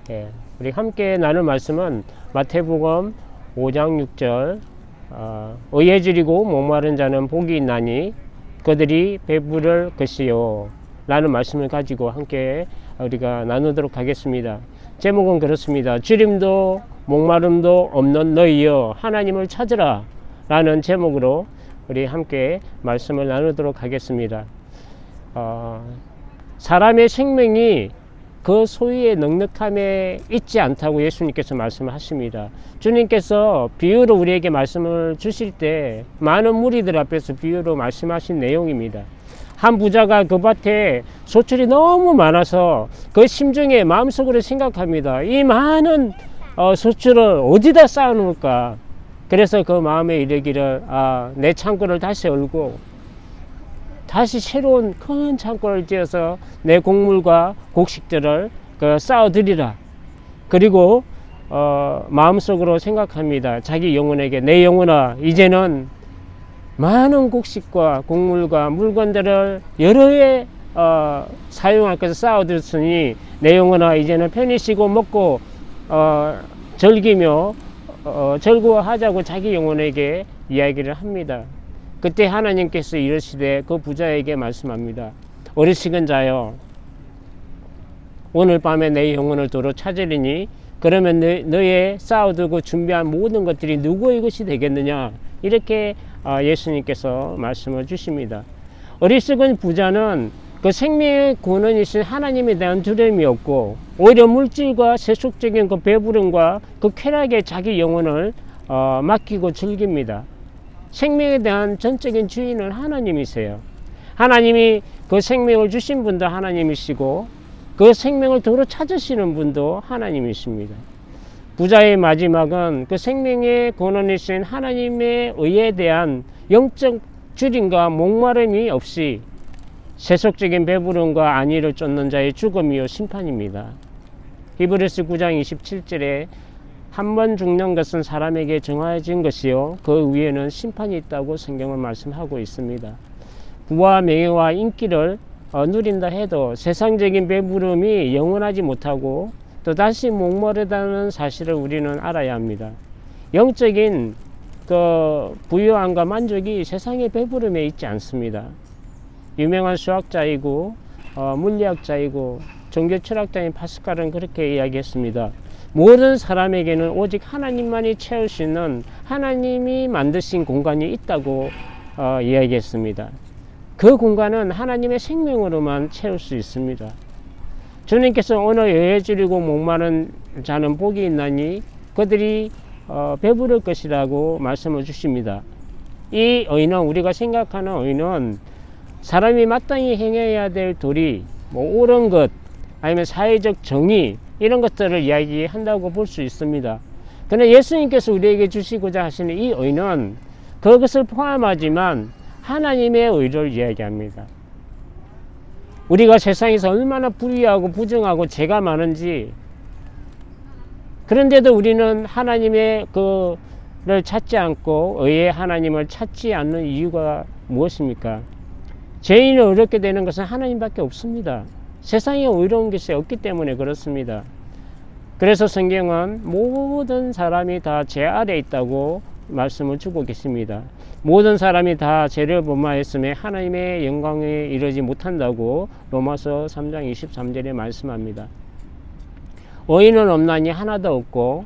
예, 우리 함께 나눌 말씀은 마태복음 5장 6절 의에 줄이고 목마른 자는 복이 있나니 그들이 배부를 것이요 라는 말씀을 가지고 함께 우리가 나누도록 하겠습니다. 제목은 그렇습니다. 줄임도 목마름도 없는 너희여 하나님을 찾으라 라는 제목으로 우리 함께 말씀을 나누도록 하겠습니다. 사람의 생명이 그 소유의 넉넉함에 있지 않다고 예수님께서 말씀하십니다. 주님께서 비유로 우리에게 말씀을 주실 때 많은 무리들 앞에서 비유로 말씀하신 내용입니다. 한 부자가 그 밭에 소출이 너무 많아서 그 심중에 마음속으로 생각합니다. 이 많은 소출을 어디다 쌓아놓을까? 그래서 그 마음에 이르기를 내 창고를 다시 열고 다시 새로운 큰 창고를 지어서 내 곡물과 곡식들을 쌓아드리라. 그리고 마음속으로 생각합니다. 자기 영혼에게 내 영혼아 이제는 많은 곡식과 곡물과 물건들을 여러 해 사용할 것을 쌓아두었으니 내 영혼아 이제는 편히 쉬고 먹고 즐기며 즐거워하자고 자기 영혼에게 이야기를 합니다. 그때 하나님께서 이르시되 그 부자에게 말씀합니다. 어리석은 자여 오늘 밤에 내 영혼을 도로 찾으리니 그러면 너의 쌓아두고 준비한 모든 것들이 누구의 것이 되겠느냐 이렇게 예수님께서 말씀을 주십니다. 어리석은 부자는 그 생명의 근원이신 하나님에 대한 두려움이 없고 오히려 물질과 세속적인 그 배부름과 그 쾌락에 자기 영혼을 맡기고 즐깁니다. 생명에 대한 전적인 주인은 하나님이세요. 하나님이 그 생명을 주신 분도 하나님이시고 그 생명을 도로 찾으시는 분도 하나님이십니다. 부자의 마지막은 그 생명의 근원이신 하나님의 의에 대한 영적 줄임과 목마름이 없이 세속적인 배부름과 안위를 쫓는 자의 죽음이요 심판입니다. 히브리서 9장 27절에 한 번 죽는 것은 사람에게 정해진 것이요 그 위에는 심판이 있다고 성경은 말씀하고 있습니다. 부와 명예와 인기를 누린다 해도 세상적인 배부름이 영원하지 못하고 또 다시 목마르다는 사실을 우리는 알아야 합니다. 영적인 그 부유함과 만족이 세상의 배부름에 있지 않습니다. 유명한 수학자이고 물리학자이고 종교 철학자인 파스칼은 그렇게 이야기했습니다. 모든 사람에게는 오직 하나님만이 채울 수 있는 하나님이 만드신 공간이 있다고 이야기했습니다. 그 공간은 하나님의 생명으로만 채울 수 있습니다. 주님께서 오늘 여에 줄이고 목마른 자는 복이 있나니 그들이 배부를 것이라고 말씀을 주십니다. 이 의는 우리가 생각하는 의는 사람이 마땅히 행해야 될 도리, 옳은 것, 아니면 사회적 정의 이런 것들을 이야기한다고 볼 수 있습니다. 그러나 예수님께서 우리에게 주시고자 하시는 이 의는 그것을 포함하지만 하나님의 의를 이야기합니다. 우리가 세상에서 얼마나 불의하고 부정하고 죄가 많은지 그런데도 우리는 하나님의 그를 찾지 않고 의의 하나님을 찾지 않는 이유가 무엇입니까? 죄인을 의롭게 되는 것은 하나님밖에 없습니다. 세상에 의로운 것이 없기 때문에 그렇습니다. 그래서 성경은 모든 사람이 다 죄 아래 있다고 말씀을 주고 계십니다. 모든 사람이 다 죄를 범하였음에 하나님의 영광에 이르지 못한다고 로마서 3장 23절에 말씀합니다. 의인은 없나니 하나도 없고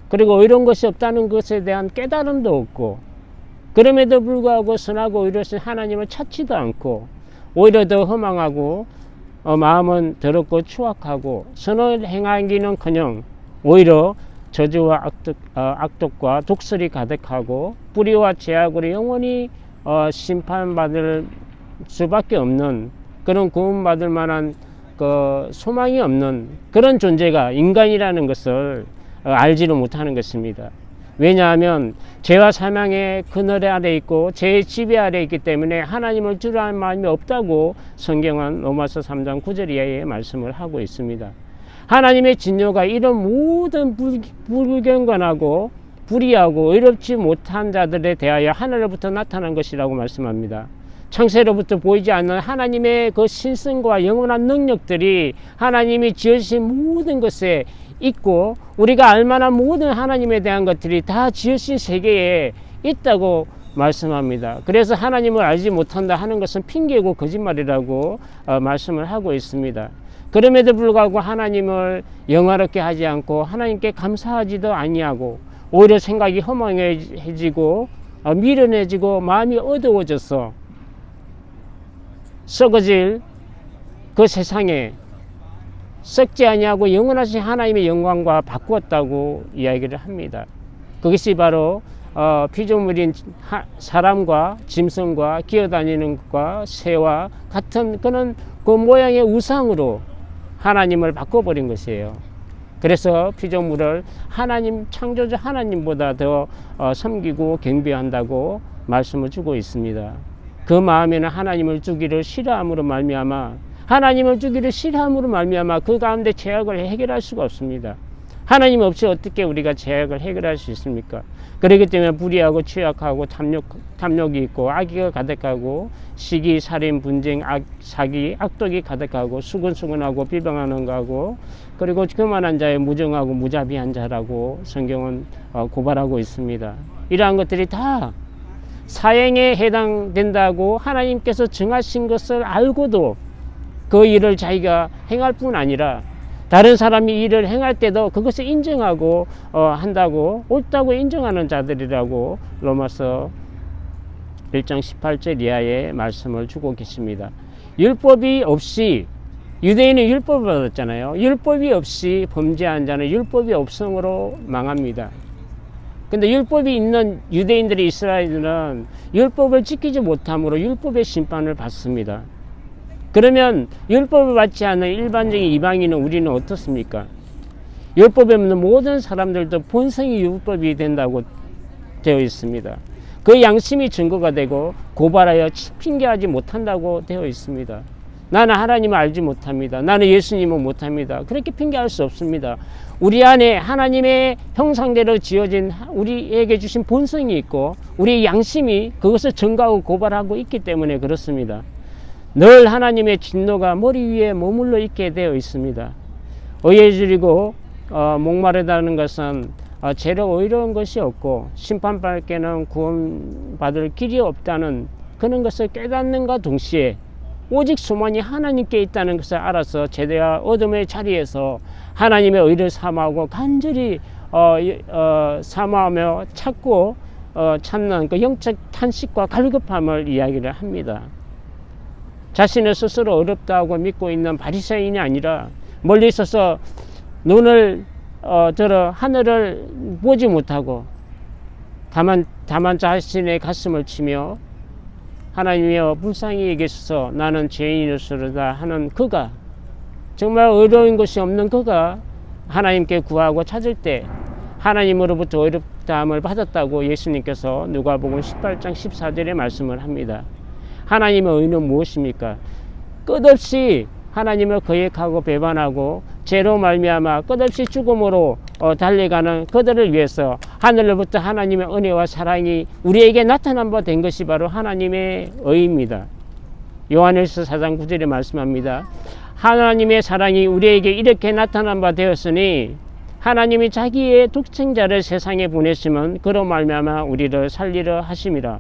그리고 의로운 것이 없다는 것에 대한 깨달음도 없고 그럼에도 불구하고 선하고 의로우신 하나님을 찾지도 않고 오히려 더 허망하고 마음은 더럽고 추악하고 선을 행하기는커녕 오히려 저주와 악독과 독설이 가득하고 불의와 죄악으로 영원히 심판받을 수밖에 없는 그런 구원받을 만한 소망이 없는 그런 존재가 인간이라는 것을 알지를 못하는 것입니다. 왜냐하면 죄와 사망의 그늘 아래 있고 죄의 지배 아래 있기 때문에 하나님을 두려워하는 마음이 없다고 성경은 로마서 3장 9절 이하에 말씀을 하고 있습니다. 하나님의 진노가 이런 모든 불경건하고 불의하고 의롭지 못한 자들에 대하여 하늘로부터 나타난 것이라고 말씀합니다. 창세로부터 보이지 않는 하나님의 그 신성과 영원한 능력들이 하나님이 지으신 모든 것에 있고, 우리가 알만한 모든 하나님에 대한 것들이 다 지으신 세계에 있다고 말씀합니다. 그래서 하나님을 알지 못한다 하는 것은 핑계고 거짓말이라고 말씀을 하고 있습니다. 그럼에도 불구하고 하나님을 영화롭게 하지 않고 하나님께 감사하지도 아니하고, 오히려 생각이 허망해지고 미련해지고 마음이 어두워져서 썩어질 그 세상에 썩지 아니하고 영원하신 하나님의 영광과 바꾸었다고 이야기를 합니다. 그것이 바로 피조물인 사람과 짐승과 기어다니는 것과 새와 같은 그런 그 모양의 우상으로 하나님을 바꿔버린 것이에요. 그래서 피조물을 하나님, 창조주 하나님보다 더 섬기고 경배한다고 말씀을 주고 있습니다. 그 마음에는 하나님을 주기를 싫어함으로 말미암아, 하나님을 주기를 싫어함으로 말미암아 그 가운데 죄악을 해결할 수가 없습니다. 하나님 없이 어떻게 우리가 죄악을 해결할 수 있습니까? 그렇기 때문에 불의하고 취약하고 탐욕이 있고 악의가 가득하고 시기, 살인, 분쟁, 사기, 악독이 가득하고 수근수근하고 비방하는 거하고, 그리고 교만한 자의 무정하고 무자비한 자라고 성경은 고발하고 있습니다. 이러한 것들이 다 사형에 해당된다고 하나님께서 정하신 것을 알고도 그 일을 자기가 행할 뿐 아니라 다른 사람이 일을 행할 때도 그것을 인정하고 한다고, 옳다고 인정하는 자들이라고 로마서 1장 18절 이하의 말씀을 주고 계십니다. 율법이 없이, 유대인은 율법을 받았잖아요. 율법이 없이 범죄한 자는 율법이 없음으로 망합니다. 근데 율법이 있는 유대인들이, 이스라엘은 율법을 지키지 못함으로 율법의 심판을 받습니다. 그러면 율법을 받지 않는 일반적인 이방인은 우리는 어떻습니까? 율법에 없는 모든 사람들도 본성이 율법이 된다고 되어 있습니다. 그 양심이 증거가 되고 고발하여 핑계하지 못한다고 되어 있습니다. 나는 하나님을 알지 못합니다. 나는 예수님을 못합니다. 그렇게 핑계할 수 없습니다. 우리 안에 하나님의 형상대로 지어진 우리에게 주신 본성이 있고 우리 양심이 그것을 증거하고 고발하고 있기 때문에 그렇습니다. 늘 하나님의 진노가 머리 위에 머물러 있게 되어 있습니다. 의해주리고 목마르다는 것은 죄로 의로운 것이 없고 심판받게는 구원받을 길이 없다는 그런 것을 깨닫는과 동시에 오직 소망이 하나님께 있다는 것을 알아서 죄와 어둠의 자리에서 하나님의 의를 사모하고 간절히 사모하며 찾고 찾는 그 영적 탄식과 갈급함을 이야기를 합니다. 자신을 스스로 어렵다 하고 믿고 있는 바리새인이 아니라 멀리 있어서 눈을 들어 하늘을 보지 못하고 다만 자신의 가슴을 치며 하나님이여 불쌍히 여기소서 나는 죄인이로서다 하는 그가, 정말 어려운 것이 없는 그가 하나님께 구하고 찾을 때 하나님으로부터 어렵다함을 받았다고 예수님께서 누가복음 18장 14절에 말씀을 합니다. 하나님의 의는 무엇입니까? 끝없이 하나님을 거역하고 배반하고 죄로 말미암아 끝없이 죽음으로 달려가는 그들을 위해서 하늘로부터 하나님의 은혜와 사랑이 우리에게 나타난 바 된 것이 바로 하나님의 의입니다. 요한일서 4장 9절에 말씀합니다. 하나님의 사랑이 우리에게 이렇게 나타난 바 되었으니 하나님이 자기의 독생자를 세상에 보내시면 그로 말미암아 우리를 살리려 하심이라.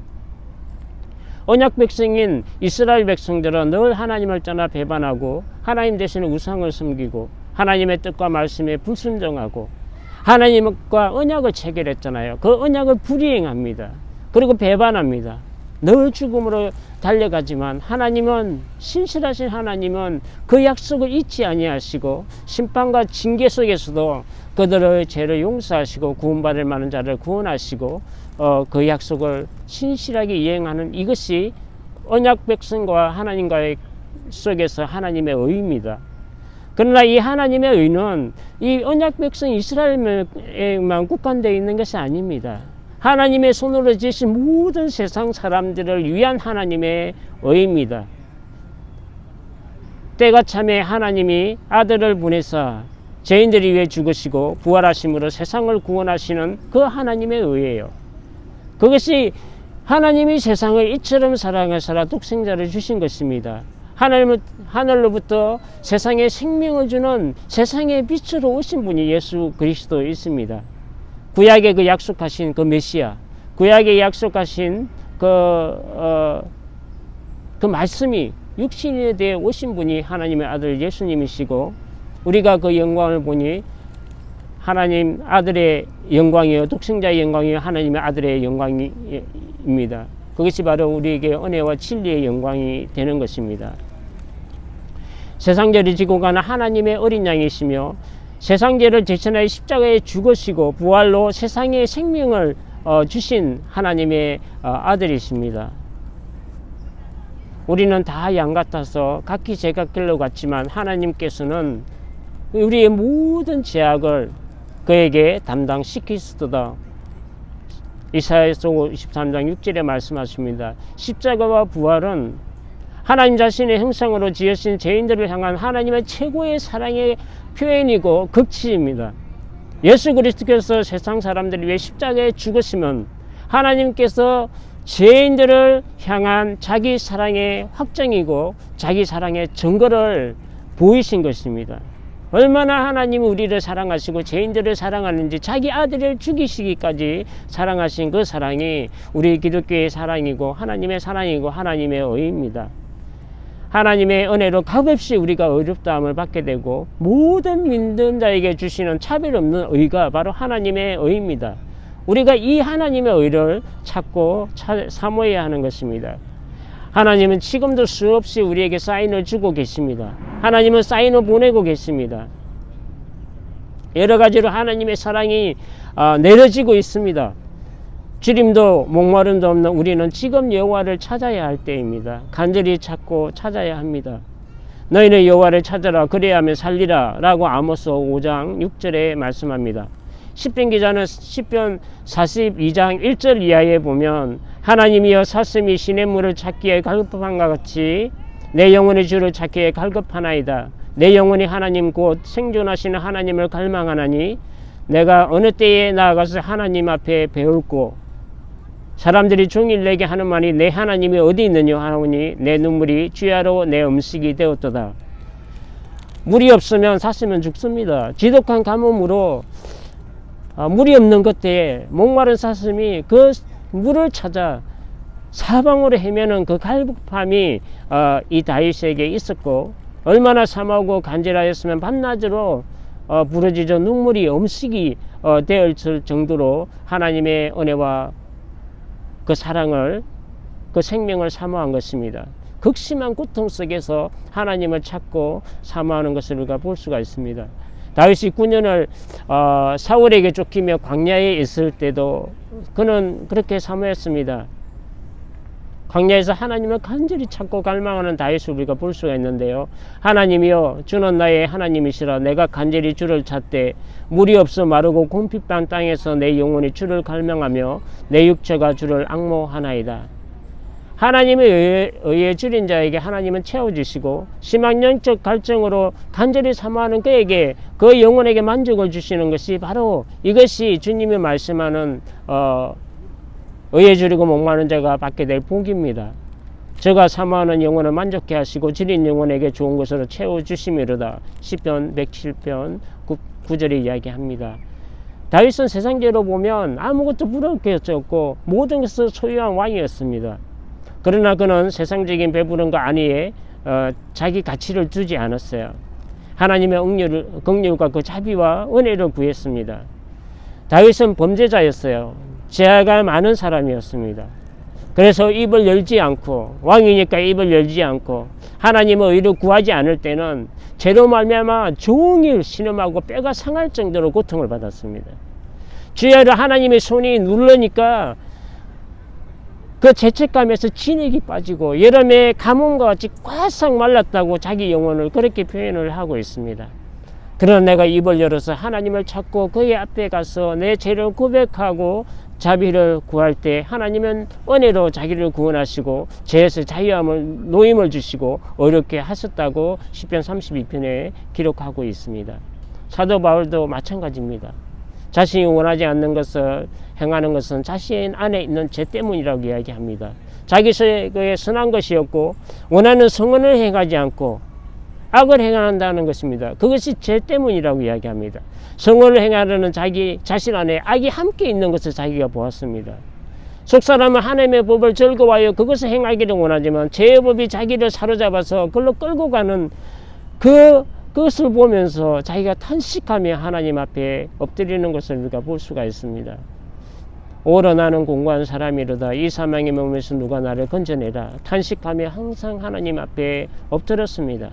언약 백성인 이스라엘 백성들은 늘 하나님을 떠나 배반하고 하나님 대신에 우상을 섬기고 하나님의 뜻과 말씀에 불순종하고 하나님과 언약을 체결했잖아요. 그 언약을 불이행합니다. 그리고 배반합니다. 늘 죽음으로 달려가지만 하나님은, 신실하신 하나님은 그 약속을 잊지 아니하시고 심판과 징계 속에서도 그들의 죄를 용서하시고 구원받을 만한 자를 구원하시고 그 약속을 신실하게 이행하는, 이것이 언약 백성과 하나님과의 속에서 하나님의 의입니다. 그러나 이 하나님의 의는 이 언약 백성 이스라엘에만 국한되어 있는 것이 아닙니다. 하나님의 손으로 지으신 모든 세상 사람들을 위한 하나님의 의입니다. 때가 참에 하나님이 아들을 보내사 죄인들을 위해 죽으시고 부활하심으로 세상을 구원하시는 그 하나님의 의예요. 그것이 하나님이 세상을 이처럼 사랑하사 독생자를 주신 것입니다. 하나님은 하늘로부터 세상에 생명을 주는 세상의 빛으로 오신 분이 예수 그리스도이십니다. 구약에 그 약속하신 그 메시아, 구약에 약속하신 그 말씀이 육신에 대해 오신 분이 하나님의 아들 예수님이시고, 우리가 그 영광을 보니 하나님 아들의 영광이요, 독생자의 영광이요, 하나님의 아들의 영광입니다. 그것이 바로 우리에게 은혜와 진리의 영광이 되는 것입니다. 세상죄를 지고 가는 하나님의 어린 양이시며, 세상죄를 대신하여 십자가에 죽으시고 부활로 세상에 생명을 주신 하나님의 아들이십니다. 우리는 다 양 같아서 각기 제각길로 갔지만 하나님께서는 우리의 모든 죄악을 그에게 담당시키시도다. 이사야서 53장 6절에 말씀하십니다. 십자가와 부활은 하나님 자신의 형상으로 지으신 죄인들을 향한 하나님의 최고의 사랑의 표현이고 극치입니다. 예수 그리스도께서 세상 사람들을 위해 십자가에 죽으시면 하나님께서 죄인들을 향한 자기 사랑의 확정이고 자기 사랑의 증거를 보이신 것입니다. 얼마나 하나님이 우리를 사랑하시고 죄인들을 사랑하는지, 자기 아들을 죽이시기까지 사랑하신 그 사랑이 우리 기독교의 사랑이고 하나님의 사랑이고 하나님의 의입니다. 하나님의 은혜로 값없이 우리가 의롭다함을 받게 되고 모든 믿는 자에게 주시는 차별 없는 의가 바로 하나님의 의입니다. 우리가 이 하나님의 의를 찾고 사모해야 하는 것입니다. 하나님은 지금도 수없이 우리에게 사인을 주고 계십니다. 하나님은 사인을 보내고 계십니다. 여러 가지로 하나님의 사랑이 내려지고 있습니다. 주림도 목마름도 없는 우리는 지금 여호와를 찾아야 할 때입니다. 간절히 찾고 찾아야 합니다. 너희는 여호와를 찾아라, 그래야 하면 살리라 라고 아모스 5장 6절에 말씀합니다. 시편 기자는 시편 42장 1절 이하에 보면, 하나님이여 사슴이 시냇물을 찾기에 갈급함과 같이 내 영혼이 주를 찾기에 갈급하나이다. 내 영혼이 하나님 곧 생존하시는 하나님을 갈망하나니 내가 어느 때에 나아가서 하나님 앞에 배울고, 사람들이 종일 내게 하는 말이 내 하나님이 어디 있느냐 하오니 내 눈물이 주야로 내 음식이 되었도다. 물이 없으면 사슴은 죽습니다. 지독한 가뭄으로 물이 없는 그때에 목마른 사슴이 그 물을 찾아 사방으로 헤매는 그 갈급함이 이 다윗에게 있었고, 얼마나 사모하고 간절하였으면 밤낮으로 부러지죠. 눈물이 음식이 되었을 정도로 하나님의 은혜와 그 사랑을, 그 생명을 사모한 것입니다. 극심한 고통 속에서 하나님을 찾고 사모하는 것을 우리가 볼 수가 있습니다. 다윗이 9년을 사울에게 쫓기며 광야에 있을 때도 그는 그렇게 사모했습니다. 광야에서 하나님을 간절히 찾고 갈망하는 다윗을 우리가 볼 수가 있는데요. 하나님이여 주는 나의 하나님이시라. 내가 간절히 주를 찾되 물이 없어 마르고 곰핍한 땅에서 내 영혼이 주를 갈망하며 내 육체가 주를 앙모하나이다. 하나님의 의에 줄인 자에게 하나님은 채워주시고, 심한 영적 갈증으로 간절히 사모하는 그에게, 그 영혼에게 만족을 주시는 것이 바로 이것이 주님이 말씀하는 의에 줄이고 목마른 자가 받게 될 복입니다. 저가 사모하는 영혼을 만족케 하시고 줄인 영혼에게 좋은 것으로 채워주심이로다. 시편 107편 9절에 이야기합니다. 다윗은 세상대로 보면 아무것도 부러울 게 없고 모든 것을 소유한 왕이었습니다. 그러나 그는 세상적인 배부름과 안위에 자기 가치를 두지 않았어요. 하나님의 긍휼과 그 자비와 은혜를 구했습니다. 다윗은 범죄자였어요. 죄가 많은 사람이었습니다. 그래서 입을 열지 않고, 왕이니까 입을 열지 않고 하나님의 의를 구하지 않을 때는 죄로 말미암아 종일 신음하고 뼈가 상할 정도로 고통을 받았습니다. 주야를 하나님의 손이 누르니까 그 죄책감에서 진액이 빠지고 여름에 가뭄과 같이 꽉 말랐다고 자기 영혼을 그렇게 표현을 하고 있습니다. 그러나 내가 입을 열어서 하나님을 찾고 그의 앞에 가서 내 죄를 고백하고 자비를 구할 때 하나님은 은혜로 자기를 구원하시고 죄에서 자유함을, 노임을 주시고 어렵게 하셨다고 시편 32편에 기록하고 있습니다. 사도 바울도 마찬가지입니다. 자신이 원하지 않는 것을 행하는 것은 자신 안에 있는 죄 때문이라고 이야기합니다. 자기 생각에 선한 것이었고 원하는 성언을 행하지 않고 악을 행한다는 것입니다. 그것이 죄 때문이라고 이야기합니다. 성언을 행하려는 자기 자신 안에 악이 함께 있는 것을 자기가 보았습니다. 속사람은 하나님의 법을 즐거워하여 그것을 행하기를 원하지만 죄의 법이 자기를 사로잡아서 그걸로 끌고 가는 그것을 보면서 자기가 탄식하며 하나님 앞에 엎드리는 것을 우리가 볼 수가 있습니다. 오라 나는 공고한 사람이로다. 이 사망의 몸에서 누가 나를 건져내라. 탄식하며 항상 하나님 앞에 엎드렸습니다.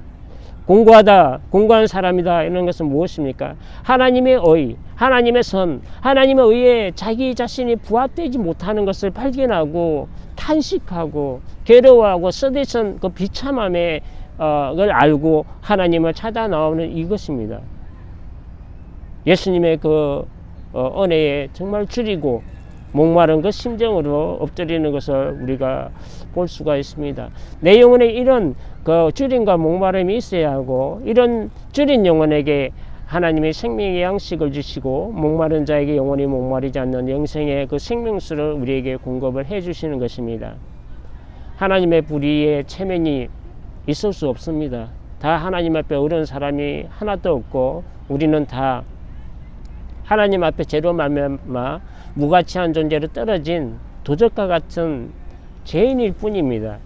공고한 사람이다. 이런 것은 무엇입니까? 하나님의 의, 하나님의 선, 하나님의 의에 자기 자신이 부합되지 못하는 것을 발견하고 탄식하고 괴로워하고 쓰디쓴 그 비참함의 걸 알고 하나님을 찾아 나오는 이것입니다. 예수님의 그 은혜에 정말 줄이고 목마른 그 심정으로 엎드리는 것을 우리가 볼 수가 있습니다. 내 영혼에 이런 그 줄임과 목마름이 있어야 하고, 이런 줄인 영혼에게 하나님이 생명의 양식을 주시고 목마른 자에게 영원히 목마르지 않는 영생의 그 생명수를 우리에게 공급을 해 주시는 것입니다. 하나님의 불의의 체면이 있을 수 없습니다. 다 하나님 앞에 어려운 사람이 하나도 없고 우리는 다 하나님 앞에 죄로 말미암아 무가치한 존재로 떨어진 도적과 같은 죄인일 뿐입니다.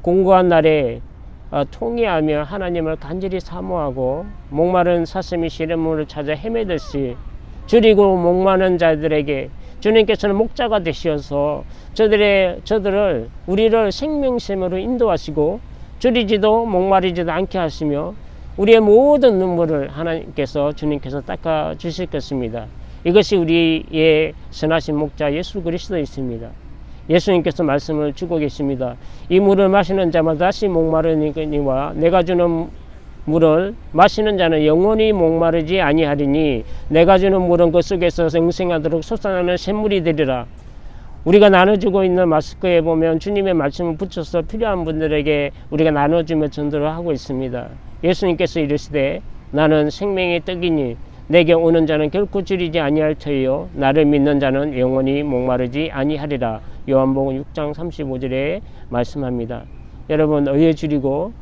공고한 날에 통회하며 하나님을 간절히 사모하고 목마른 사슴이 시냇물을 찾아 헤매듯이 줄이고 목마른 자들에게 주님께서는 목자가 되셔서 저들을 우리를 생명샘으로 인도하시고 줄이지도 목마르지도 않게 하시며 우리의 모든 눈물을 하나님께서 주님께서 닦아 주실 것입니다. 이것이 우리의 선하신 목자 예수 그리스도이십니다. 예수님께서 말씀을 주고 계십니다. 이 물을 마시는 자마다 다시 목마르니와 내가 주는 물을 마시는 자는 영원히 목마르지 아니하리니 내가 주는 물은 그 속에서 영생하도록 솟아나는 샘물이 되리라. 우리가 나눠주고 있는 마스크에 보면 주님의 말씀을 붙여서 필요한 분들에게 우리가 나눠주며 전도를 하고 있습니다. 예수님께서 이르시되 나는 생명의 떡이니 내게 오는 자는 결코 줄이지 아니할 터이요 나를 믿는 자는 영원히 목마르지 아니하리라. 요한복음 6장 35절에 말씀합니다. 여러분 의에 줄이고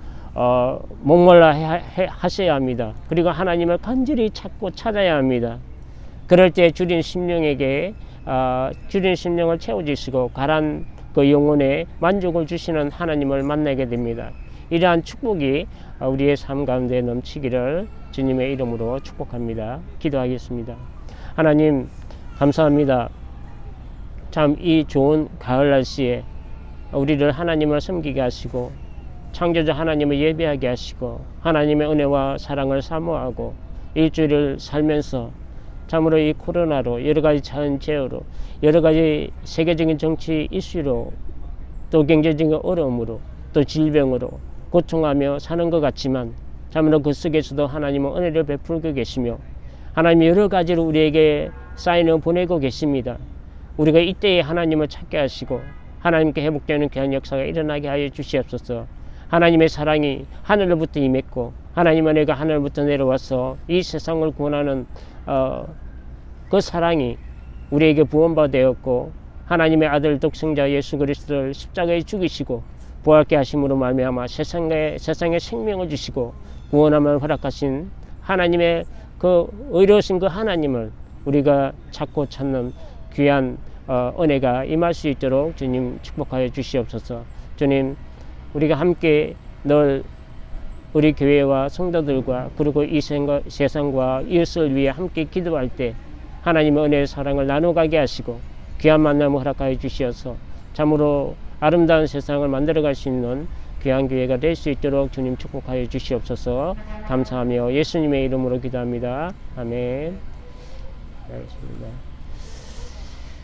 목말라 하셔야 합니다. 그리고 하나님을 간절히 찾고 찾아야 합니다. 그럴 때 줄인 심령에게 줄인 심령을 채워주시고 가란 그 영혼에 만족을 주시는 하나님을 만나게 됩니다. 이러한 축복이 우리의 삶 가운데 넘치기를 주님의 이름으로 축복합니다. 기도하겠습니다. 하나님 감사합니다. 참 이 좋은 가을 날씨에 우리를 하나님을 섬기게 하시고 창조주 하나님을 예배하게 하시고 하나님의 은혜와 사랑을 사모하고 일주일을 살면서 참으로 이 코로나로 여러가지 자연재해로 여러가지 세계적인 정치 이슈로 또 경제적인 어려움으로 또 질병으로 고통하며 사는 것 같지만 참으로 그 속에서도 하나님은 은혜를 베풀고 계시며 하나님 여러 가지로 우리에게 사인을 보내고 계십니다. 우리가 이때에 하나님을 찾게 하시고 하나님께 회복되는 귀한 역사가 일어나게 하여 주시옵소서. 하나님의 사랑이 하늘로부터 임했고 하나님의 은혜가 하늘로부터 내려와서 이 세상을 구원하는 그 사랑이 우리에게 부원받았고 하나님의 아들 독생자 예수 그리스도를 십자가에 죽이시고 부활케 하심으로 말미암아 세상에 생명을 주시고 구원함을 허락하신 하나님의 그 의로우신 그 하나님을 우리가 찾고 찾는 귀한 은혜가 임할 수 있도록 주님 축복하여 주시옵소서. 주님 우리가 함께 늘 우리 교회와 성도들과 그리고 이 세상과 이웃을 위해 함께 기도할 때 하나님의 은혜의 사랑을 나눠가게 하시고 귀한 만남을 허락하여 주시어서 참으로 아름다운 세상을 만들어갈 수 있는 귀한 교회가 될 수 있도록 주님 축복하여 주시옵소서. 감사하며 예수님의 이름으로 기도합니다. 아멘. 알겠습니다.